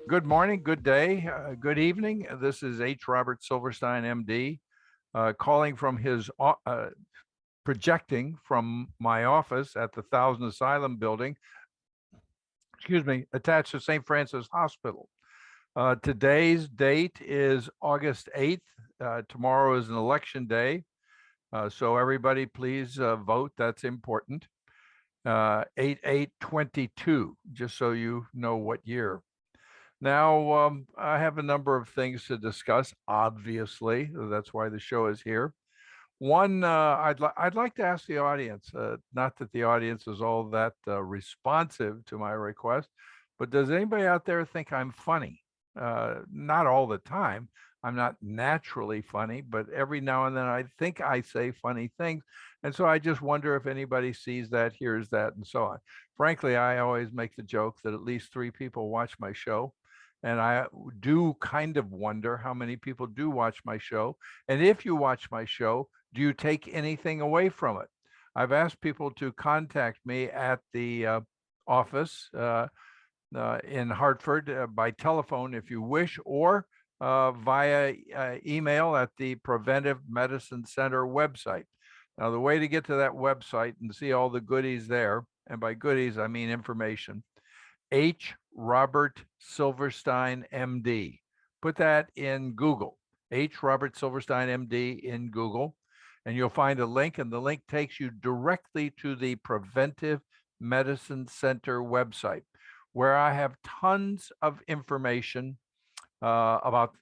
Good morning, good day, good evening. This is H. Robert Silverstein, MD, calling from projecting from my office at the Thousand Asylum building, attached to St. Francis Hospital. Today's date is August 8th. Tomorrow is an election day. So everybody please vote. That's important. 8/8/22, just so you know what year. Now, I have a number of things to discuss, obviously. That's why the show is here. One, I'd like to ask the audience, not that the audience is all that responsive to my request, but does anybody out there think I'm funny? Not all the time. I'm not naturally funny, but every now and then I think I say funny things. And so I just wonder if anybody sees that, hears that, and so on. Frankly, I always make the joke that at least 3 people watch my show. And I do kind of wonder how many people do watch my show. And if you watch my show, do you take anything away from it? I've asked people to contact me at the office in Hartford by telephone if you wish, or via email at the Preventive Medicine Center website. Now, the way to get to that website and see all the goodies there, and by goodies, I mean information, H. Robert Silverstein, MD. Put that in Google, H. Robert Silverstein, MD in Google, and you'll find a link, and the link takes you directly to the Preventive Medicine Center website, where I have tons of information about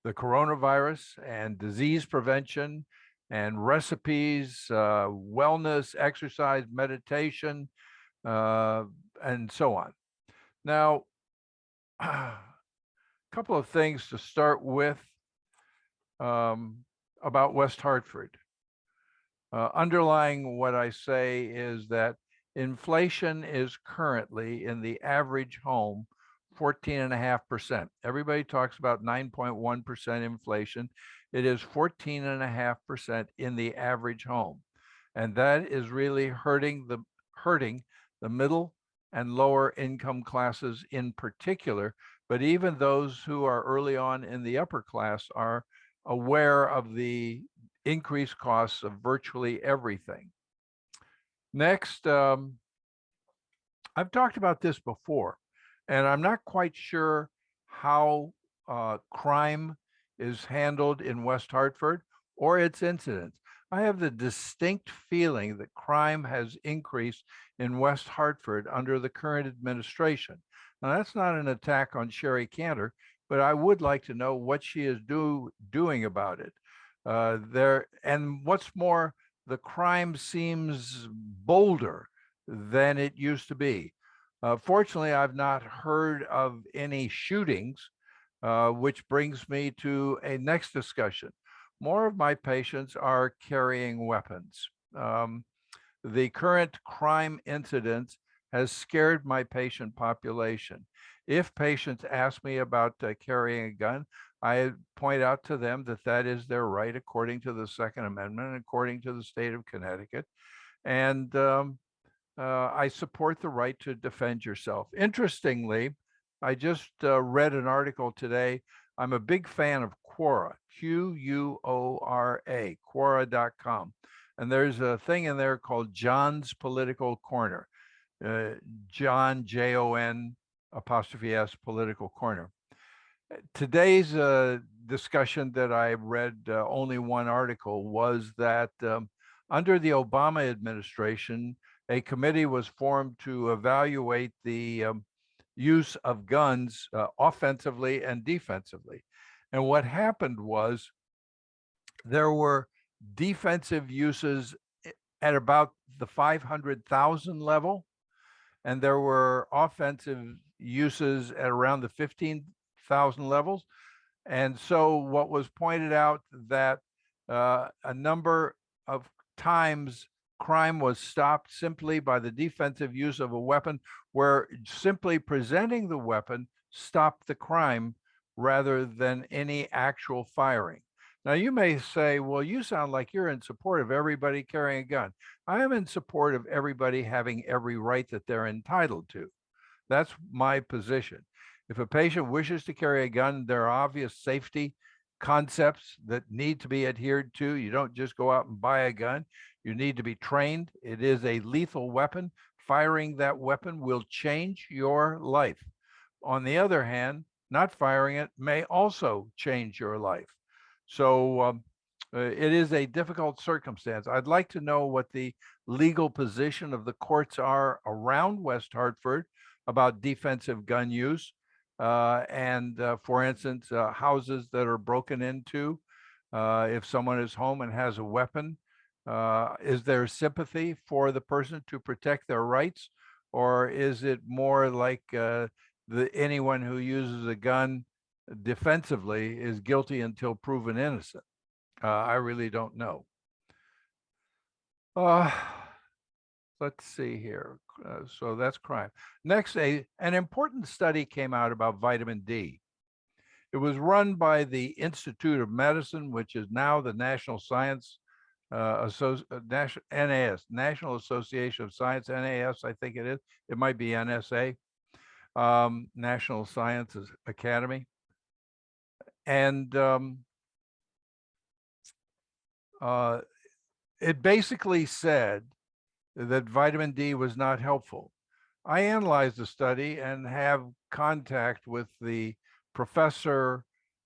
the coronavirus and disease prevention and recipes, wellness, exercise, meditation, and so on. Now, a couple of things to start with about West Hartford. Underlying what I say is that inflation is currently in the average home 14.5%. Everybody talks about 9.1% inflation. It is 14.5% in the average home. And that is really hurting the middle and lower income classes in particular. But even those who are early on in the upper class are aware of the increased costs of virtually everything. Next, I've talked about this before, and I'm not quite sure how crime is handled in West Hartford or its incidence. I have the distinct feeling that crime has increased in West Hartford under the current administration. Now, that's not an attack on Sherry Cantor, but I would like to know what she is doing about it. And what's more, the crime seems bolder than it used to be. Fortunately, I've not heard of any shootings, which brings me to a next discussion. More of my patients are carrying weapons. The current crime incidence has scared my patient population. If patients ask me about carrying a gun, I point out to them that that is their right according to the Second Amendment and according to the state of Connecticut. And I support the right to defend yourself. Interestingly, I just read an article today. I'm a big fan of Quora, Quora, Quora.com. And there's a thing in there called John's Political Corner. John, Jon apostrophe S, Political Corner. Today's discussion that I read, only one article, was that under the Obama administration, a committee was formed to evaluate the use of guns offensively and defensively. And what happened was there were defensive uses at about the 500,000 level, and there were offensive uses at around the 15,000 levels. And so what was pointed out that a number of times crime was stopped simply by the defensive use of a weapon, where simply presenting the weapon stopped the crime rather than any actual firing. Now, you may say, well, you sound like you're in support of everybody carrying a gun. I am in support of everybody having every right that they're entitled to. That's my position. If a patient wishes to carry a gun, there are obvious safety concepts that need to be adhered to. You don't just go out and buy a gun. You need to be trained. It is a lethal weapon. Firing that weapon will change your life. On the other hand, not firing it may also change your life. So it is a difficult circumstance. I'd like to know what the legal position of the courts are around West Hartford about defensive gun use. For instance, houses that are broken into, if someone is home and has a weapon, is there sympathy for the person to protect their rights? Or is it more like anyone who uses a gun defensively is guilty until proven innocent? I really don't know. Let's see here. So that's crime. Next, an important study came out about vitamin D. It was run by the Institute of Medicine, which is now the National Science NAS, National Association of Science, NAS, I think it is. It might be NSA, National Sciences Academy. And it basically said that vitamin D was not helpful. I analyzed the study and have contact with the professor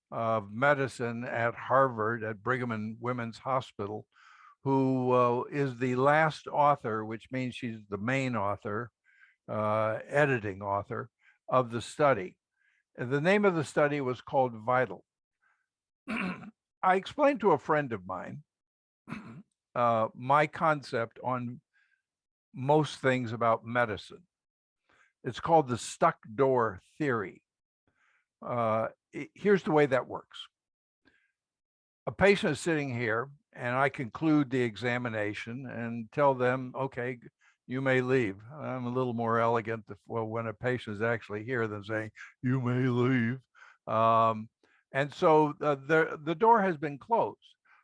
of medicine at Harvard at Brigham and Women's Hospital, who is the last author, which means she's the main author, editing author of the study. The name of the study was called VITAL. I explained to a friend of mine my concept on most things about medicine. It's called the stuck door theory. Here's the way that works. A patient is sitting here, and I conclude the examination and tell them, okay, you may leave. I'm a little more elegant when a patient is actually here than saying, you may leave. And so the door has been closed.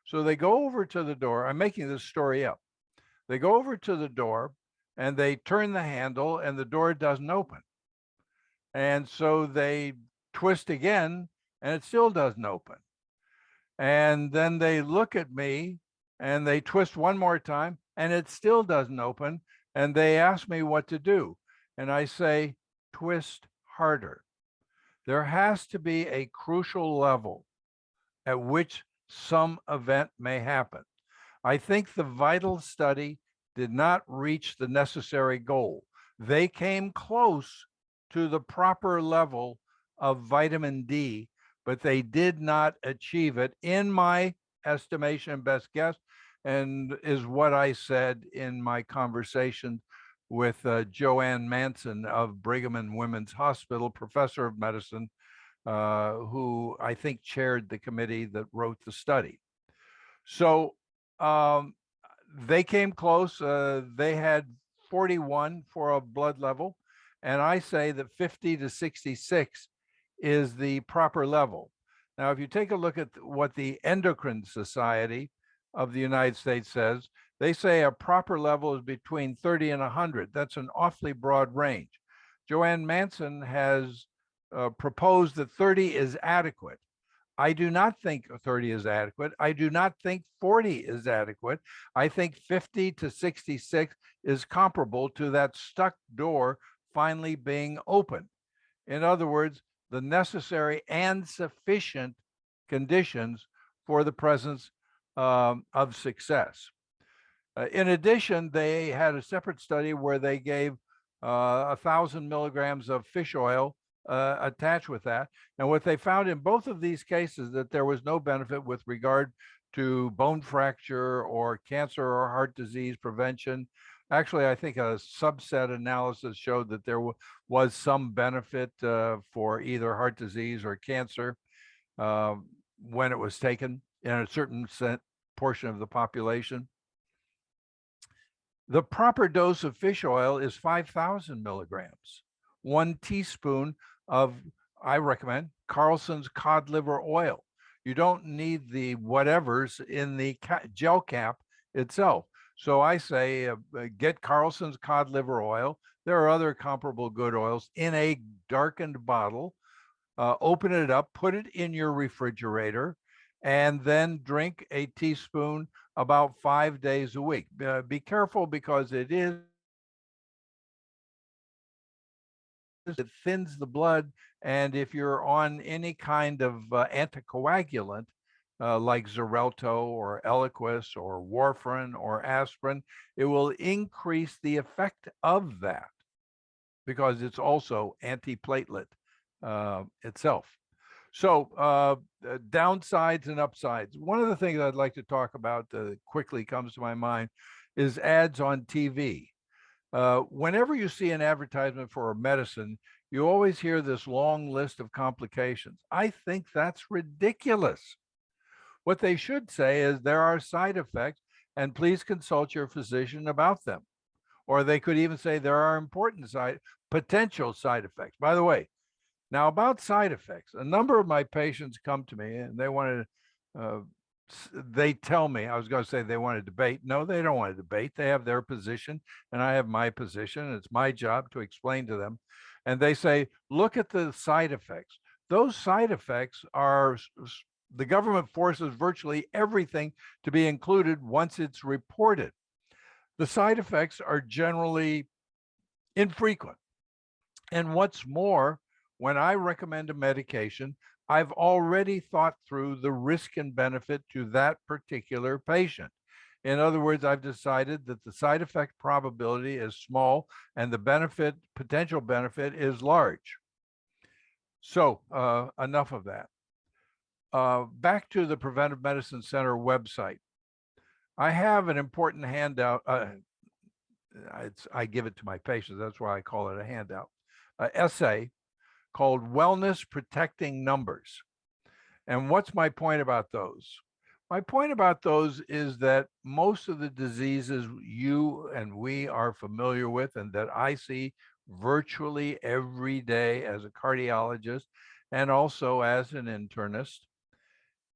So they go over to the door. I'm making this story up. They go over to the door and they turn the handle and the door doesn't open. And so they twist again and it still doesn't open. And then they look at me and they twist one more time and it still doesn't open. And they ask me what to do. And I say, twist harder. There has to be a crucial level at which some event may happen. I think the VITAL study did not reach the necessary goal. They came close to the proper level of vitamin D, but they did not achieve it, in my estimation and best guess, and is what I said in my conversation with Joanne Manson of Brigham and Women's Hospital, professor of medicine, who I think chaired the committee that wrote the study. So they came close. They had 41 for a blood level. And I say that 50 to 66 is the proper level. Now, if you take a look at what the Endocrine Society of the United States says, they say a proper level is between 30 and 100. That's an awfully broad range. Joanne Manson has proposed that 30 is adequate. I do not think 30 is adequate. I do not think 40 is adequate. I think 50 to 66 is comparable to that stuck door finally being open. In other words, the necessary and sufficient conditions for the presence of success. In addition, they had a separate study where they gave 1,000 milligrams of fish oil attached with that. And what they found in both of these cases, that there was no benefit with regard to bone fracture or cancer or heart disease prevention. Actually, I think a subset analysis showed that there was some benefit for either heart disease or cancer when it was taken in a certain portion of the population. The proper dose of fish oil is 5,000 milligrams. 1 teaspoon of, I recommend, Carlson's cod liver oil. You don't need the whatevers in the gel cap itself. So I say get Carlson's cod liver oil. There are other comparable good oils in a darkened bottle. open it up, put it in your refrigerator, and then drink a teaspoon about 5 days a week. Be careful because it thins the blood. And if you're on any kind of anticoagulant, like Xarelto or Eliquis or warfarin or aspirin, it will increase the effect of that because it's also antiplatelet itself. So downsides and upsides. One of the things I'd like to talk about that quickly comes to my mind is ads on TV. Whenever you see an advertisement for a medicine, you always hear this long list of complications. I think that's ridiculous. What they should say is there are side effects and please consult your physician about them. Or they could even say there are important potential side effects. By the way, now about side effects, a number of my patients come to me and they want to, they tell me, I was going to say they want to debate. No, they don't want to debate. They have their position and I have my position. It's my job to explain to them. And they say, look at the side effects. Those side effects are, the government forces virtually everything to be included once it's reported. The side effects are generally infrequent. And what's more, when I recommend a medication, I've already thought through the risk and benefit to that particular patient. In other words, I've decided that the side effect probability is small and the potential benefit is large. So enough of that. Back to the Preventive Medicine Center website. I have an important handout. I give it to my patients. That's why I call it a handout. Essay called Wellness Protecting Numbers. And what's my point about those? My point about those is that most of the diseases you and we are familiar with and that I see virtually every day as a cardiologist and also as an internist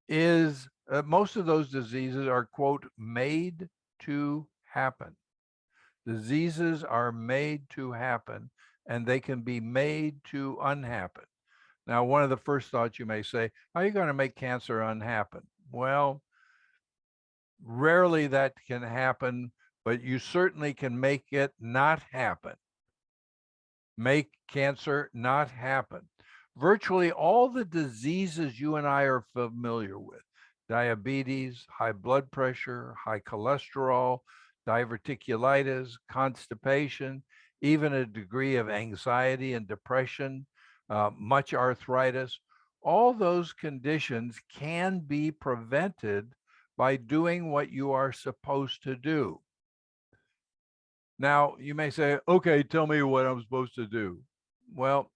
is most of those diseases are, quote, made to happen. Diseases are made to happen and they can be made to unhappen. Now, one of the first thoughts you may say, how are you going to make cancer unhappen? Well, rarely that can happen, but you certainly can make it not happen. Make cancer not happen. Virtually all the diseases you and I are familiar with, diabetes, high blood pressure, high cholesterol, diverticulitis, constipation, even a degree of anxiety and depression, much arthritis, all those conditions can be prevented by doing what you are supposed to do. Now, you may say, okay, tell me what I'm supposed to do. Well,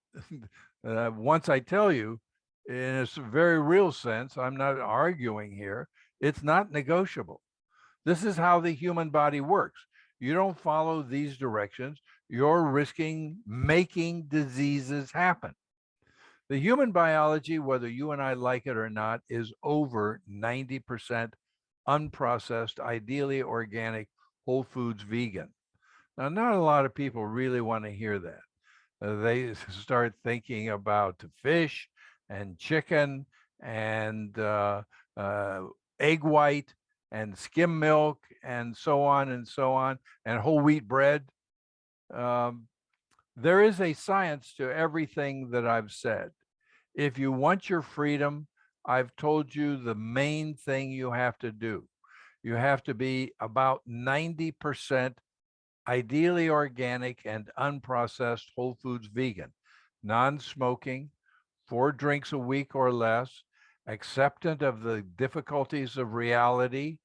once I tell you, in a very real sense, I'm not arguing here, it's not negotiable. This is how the human body works. You don't follow these directions, you're risking making diseases happen. The human biology, whether you and I like it or not, is over 90% unprocessed, ideally organic, whole foods vegan. Now, not a lot of people really want to hear that. They start thinking about fish and chicken and egg white and skim milk and so on and whole wheat bread. There is a science to everything that I've said. If you want your freedom, I've told you the main thing you have to do. You have to be about 90% ideally organic and unprocessed whole foods vegan, non-smoking, 4 drinks a week or less, acceptant of the difficulties of reality.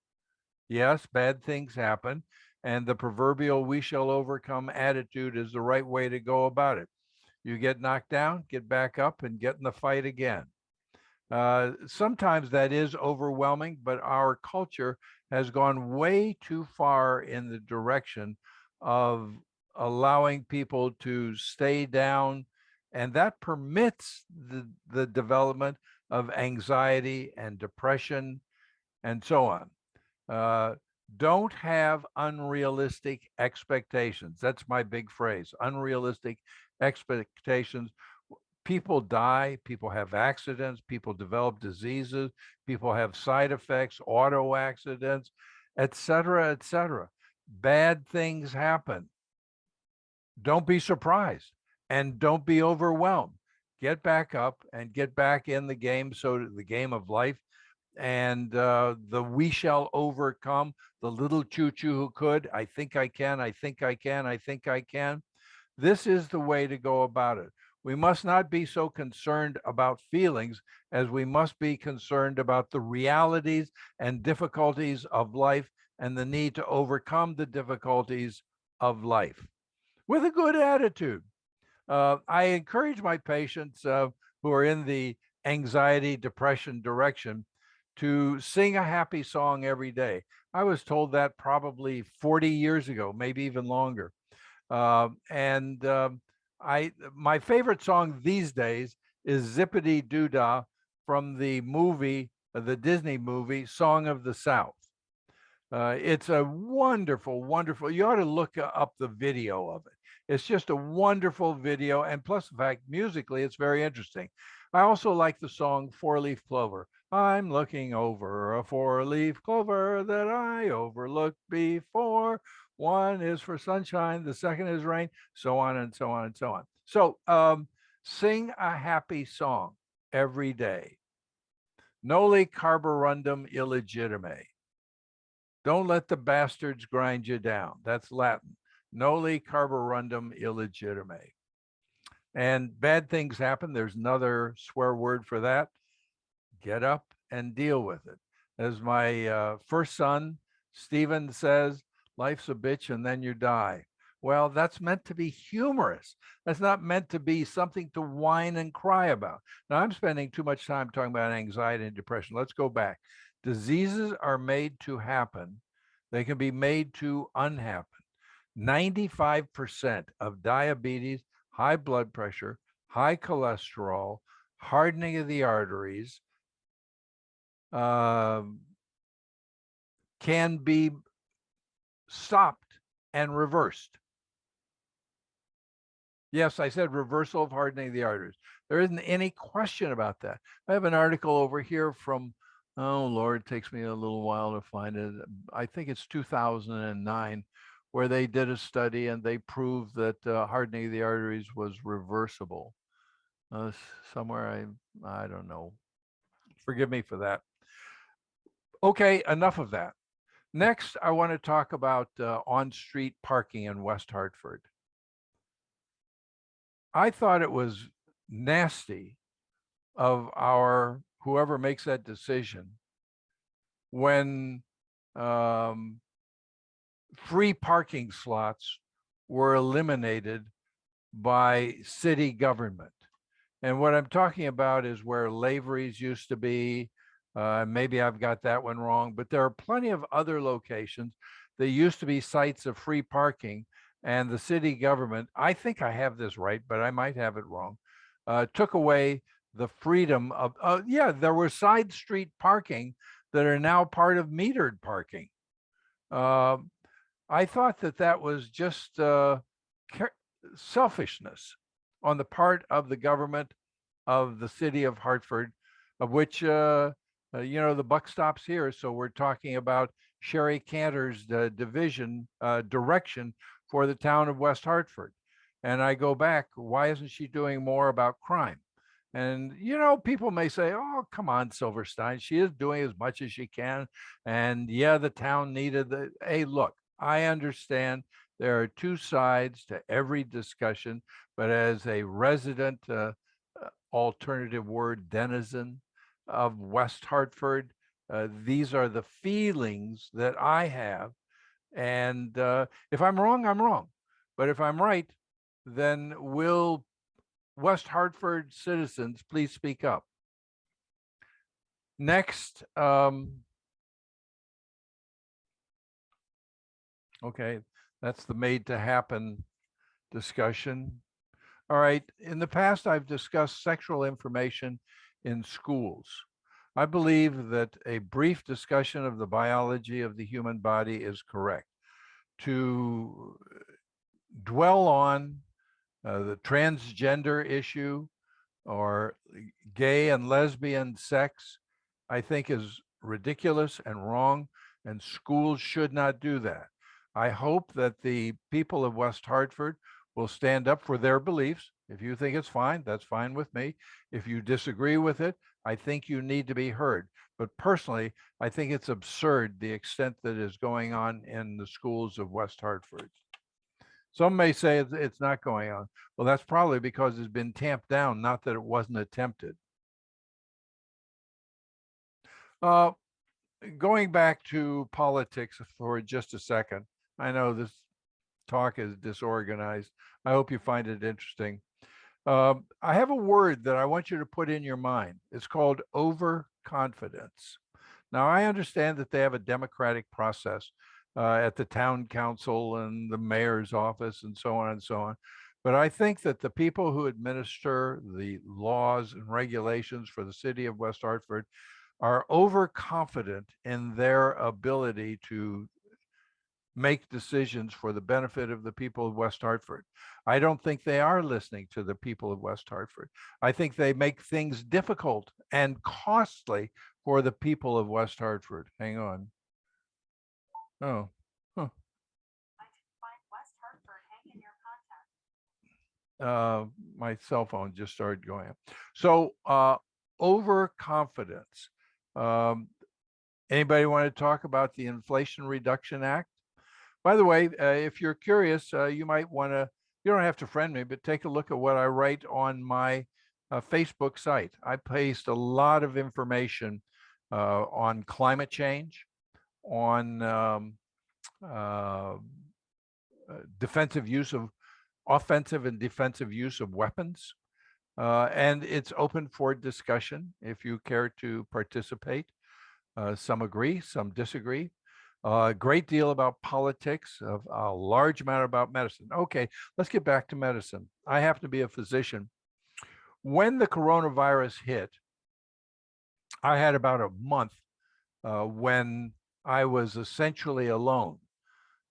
Yes, bad things happen, and the proverbial we shall overcome attitude is the right way to go about it. You get knocked down, get back up and get in the fight again. Sometimes that is overwhelming, but our culture has gone way too far in the direction of allowing people to stay down, and that permits the development of anxiety and depression and so on. Don't have unrealistic expectations. That's my big phrase, unrealistic expectations. People die, people have accidents, people develop diseases, people have side effects, auto accidents, et cetera, et cetera. Bad things happen. Don't be surprised and don't be overwhelmed. Get back up and get back in the game. So the game of life, and the we shall overcome, the little choo-choo who could, I think I can, I think I can, I think I can. This is the way to go about it. We must not be so concerned about feelings as we must be concerned about the realities and difficulties of life and the need to overcome the difficulties of life with a good attitude. I encourage my patients who are in the anxiety, depression direction to sing a happy song every day. I was told that probably 40 years ago, maybe even longer. And my favorite song these days is Zippity Doo Dah from the movie, the Disney movie, Song of the South. It's a wonderful, wonderful, you ought to look up the video of it. It's just a wonderful video. And plus the fact, musically, it's very interesting. I also like the song Four Leaf Clover. I'm looking over a four-leaf clover that I overlooked before. One is for sunshine, the second is rain, so on and so on and so on. So sing a happy song every day. Noli carborundum illegitime. Don't let the bastards grind you down. That's Latin. Noli carborundum illegitime. And bad things happen. There's another swear word for that. Get up and deal with it. As my first son, Stephen, says, life's a bitch and then you die. Well, that's meant to be humorous. That's not meant to be something to whine and cry about. Now, I'm spending too much time talking about anxiety and depression. Let's go back. Diseases are made to happen. They can be made to unhappen. 95% of diabetes, high blood pressure, high cholesterol, hardening of the arteries can be stopped and reversed. Yes, I said reversal of hardening of the arteries. There isn't any question about that. I have an article over here from, oh Lord, it takes me a little while to find it. I think it's 2009, where they did a study and they proved that hardening of the arteries was reversible. Somewhere, I don't know. Forgive me for that. Okay, enough of that. Next, I want to talk about on-street parking in West Hartford. I thought it was nasty of our whoever makes that decision when free parking slots were eliminated by city government. And what I'm talking about is where Lavery's used to be. Maybe I've got that one wrong, but there are plenty of other locations that used to be sites of free parking, and the city government, I think I have this right, but I might have it wrong, took away the freedom of, yeah, there were side street parking that are now part of metered parking. I thought that that was just selfishness on the part of the government of the city of Hartford, of which, the buck stops here. So we're talking about Sherry Cantor's direction for the town of West Hartford. And I go back, why isn't she doing more about crime? And, people may say, oh, come on, Silverstein, she is doing as much as she can. And yeah, the town needed hey, look, I understand there are two sides to every discussion, but as a resident, alternative word, denizen of West Hartford, these are the feelings that I have. And if I'm wrong, I'm wrong. But if I'm right, then will West Hartford citizens please speak up? Next, okay, that's the made to happen discussion. All right, in the past, I've discussed sexual information in schools. I believe that a brief discussion of the biology of the human body is correct. To dwell on the transgender issue or gay and lesbian sex, I think is ridiculous and wrong, and schools should not do that. I hope that the people of West Hartford will stand up for their beliefs. If you think it's fine, that's fine with me. If you disagree with it, I think you need to be heard. But personally, I think it's absurd the extent that is going on in the schools of West Hartford. Some may say it's not going on. Well, that's probably because it's been tamped down, not that it wasn't attempted. Uh, Going back to politics for just a second, I know this talk is disorganized. I hope you find it interesting. I have a word that I want you to put in your mind. It's called overconfidence. Now, I understand that they have a democratic process at the town council and the mayor's office and so on and so on. But I think that the people who administer the laws and regulations for the city of West Hartford are overconfident in their ability to make decisions for the benefit of the people of West Hartford. I don't think they are listening to the people of West Hartford. I think they make things difficult and costly for the people of West Hartford. Hang on. Oh, huh. My cell phone just started going up. So overconfidence. Um, Anybody want to talk about the Inflation Reduction Act? By the way, if you're curious, you might want to, you don't have to friend me, but take a look at what I write on my Facebook site. I paste a lot of information on climate change, on defensive use of offensive and defensive use of weapons. And it's open for discussion if you care to participate. Some agree, some disagree. A great deal about politics, a large amount about medicine. Okay, let's get back to medicine. I happen to be a physician. When the coronavirus hit, I had about a month when I was essentially alone.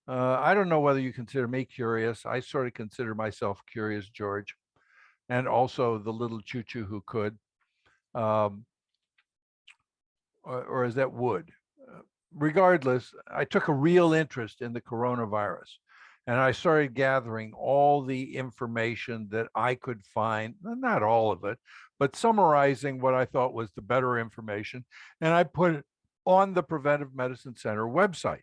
I don't know whether you consider me curious. I sort of consider myself curious, George, and also the little choo-choo who could, um, or is that Wood? Regardless, I took a real interest in the coronavirus and I started gathering all the information that I could find, not all of it, but summarizing what I thought was the better information. And I put it on the Preventive Medicine Center website.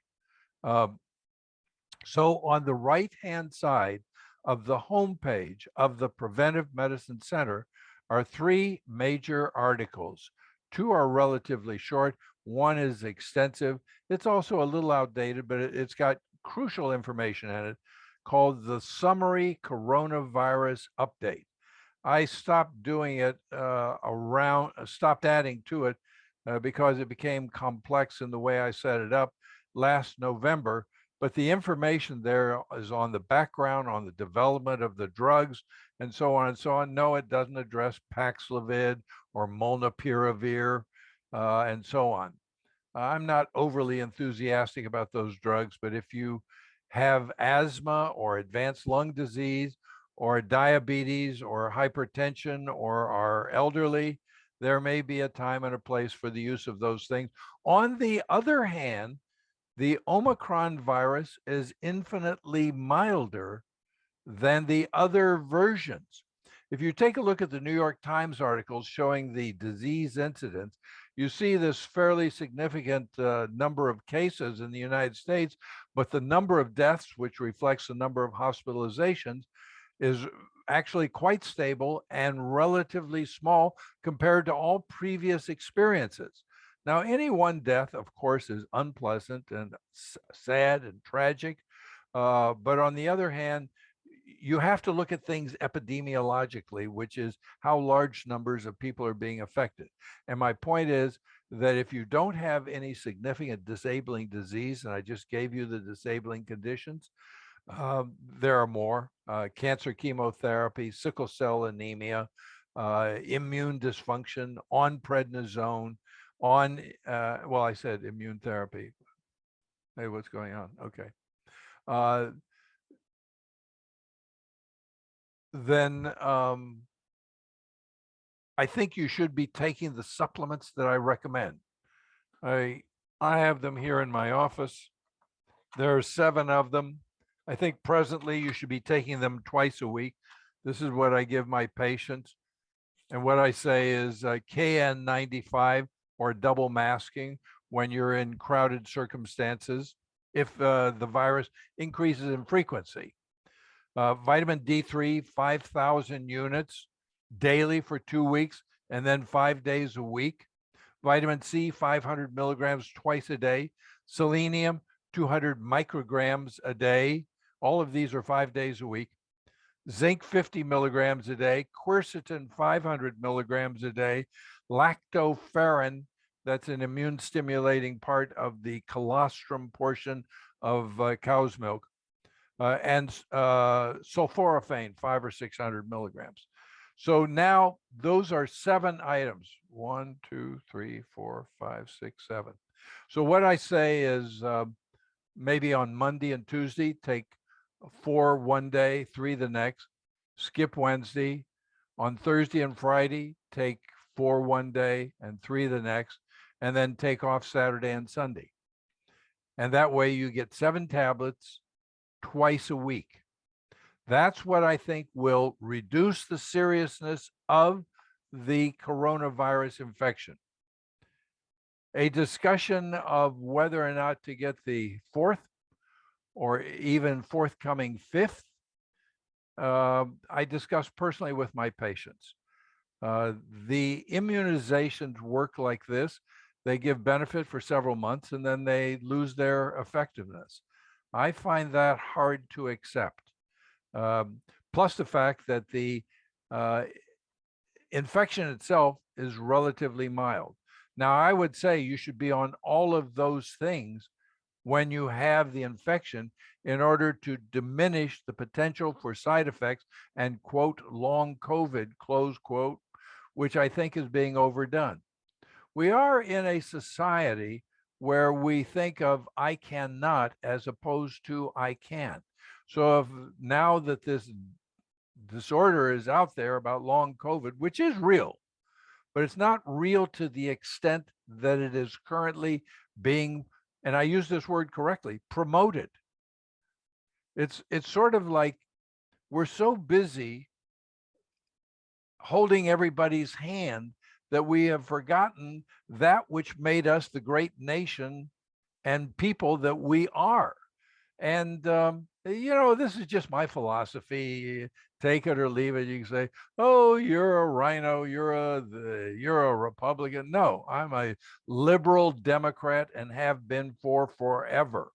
So on the right-hand side of the homepage of the Preventive Medicine Center are three major articles. Two are relatively short. One is extensive. It's also a little outdated, but it's got crucial information in it called the Summary Coronavirus Update. I stopped doing it stopped adding to it because it became complex in the way I set it up last November. But the information there is on the background, on the development of the drugs, and so on and so on. No, it doesn't address Paxlovid or Molnupiravir and so on. I'm not overly enthusiastic about those drugs, but if you have asthma or advanced lung disease or diabetes or hypertension or are elderly, there may be a time and a place for the use of those things. On the other hand, the Omicron virus is infinitely milder than the other versions. If you take a look at the New York Times articles showing the disease incidence, you see this fairly significant number of cases in the United States, but the number of deaths, which reflects the number of hospitalizations, is actually quite stable and relatively small compared to all previous experiences. Now, any one death, of course, is unpleasant and sad and tragic. But on the other hand, you have to look at things epidemiologically, which is how large numbers of people are being affected. And my point is that if you don't have any significant disabling disease, and I just gave you the disabling conditions, there are more cancer chemotherapy, sickle cell anemia, immune dysfunction, on prednisone, on, well, I said immune therapy. Hey, what's going on? Okay. Then I think you should be taking the supplements that I recommend. I I have them here in my office. There are 7 of them. I think presently you should be taking them twice a week. This is what I give my patients. And what I say is KN95 or double masking when you're in crowded circumstances if the virus increases in frequency. Vitamin D3, 5,000 units daily for 2 weeks and then 5 days a week. Vitamin C, 500 milligrams twice a day. Selenium, 200 micrograms a day. All of these are 5 days a week. Zinc, 50 milligrams a day. Quercetin, 500 milligrams a day. Lactoferrin, that's an immune stimulating part of the colostrum portion of cow's milk. And sulforaphane, 500 or 600 milligrams. So now those are 7 items. 1, 2, 3, 4, 5, 6, 7. So what I say is maybe on Monday and Tuesday, take 4 one day, 3 the next, skip Wednesday. On Thursday and Friday, take 4 one day and 3 the next, and then take off Saturday and Sunday. And that way you get 7 tablets twice a week. That's what I think will reduce the seriousness of the coronavirus infection. A discussion of whether or not to get the 4th or even forthcoming 5th, I discuss personally with my patients. The immunizations work like this. They give benefit for several months and then they lose their effectiveness. I find that hard to accept. Plus the fact that the infection itself is relatively mild. Now, I would say you should be on all of those things when you have the infection in order to diminish the potential for side effects and quote, long COVID, close quote, which I think is being overdone. We are in a society where we think of I cannot as opposed to I can. So if now that this disorder is out there about long COVID, which is real, but it's not real to the extent that it is currently being, and I use this word correctly, promoted. It's sort of like we're so busy holding everybody's hand that we have forgotten that which made us the great nation and people that we are. And, this is just my philosophy. Take it or leave it. You can say, oh, you're a rhino, you're a Republican. No, I'm a liberal Democrat and have been for forever.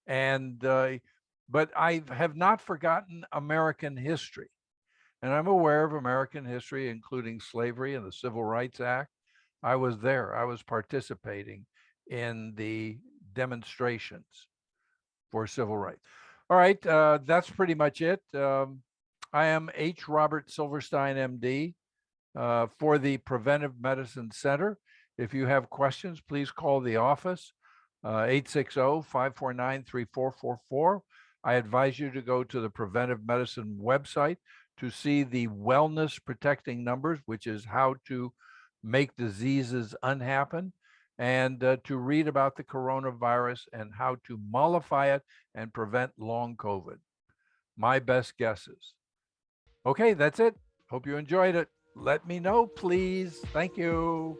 And, but I have not forgotten American history. And I'm aware of American history, including slavery and the Civil Rights Act. I was there. I was participating in the demonstrations for civil rights. All right, that's pretty much it. I am H. Robert Silverstein, MD, for the Preventive Medicine Center. If you have questions, please call the office, 860-549-3444. I advise you to go to the Preventive Medicine website to see the wellness protecting numbers, which is how to make diseases unhappen, and to read about the coronavirus and how to mollify it and prevent long COVID. My best guesses. Okay, that's it. Hope you enjoyed it. Let me know, please. Thank you.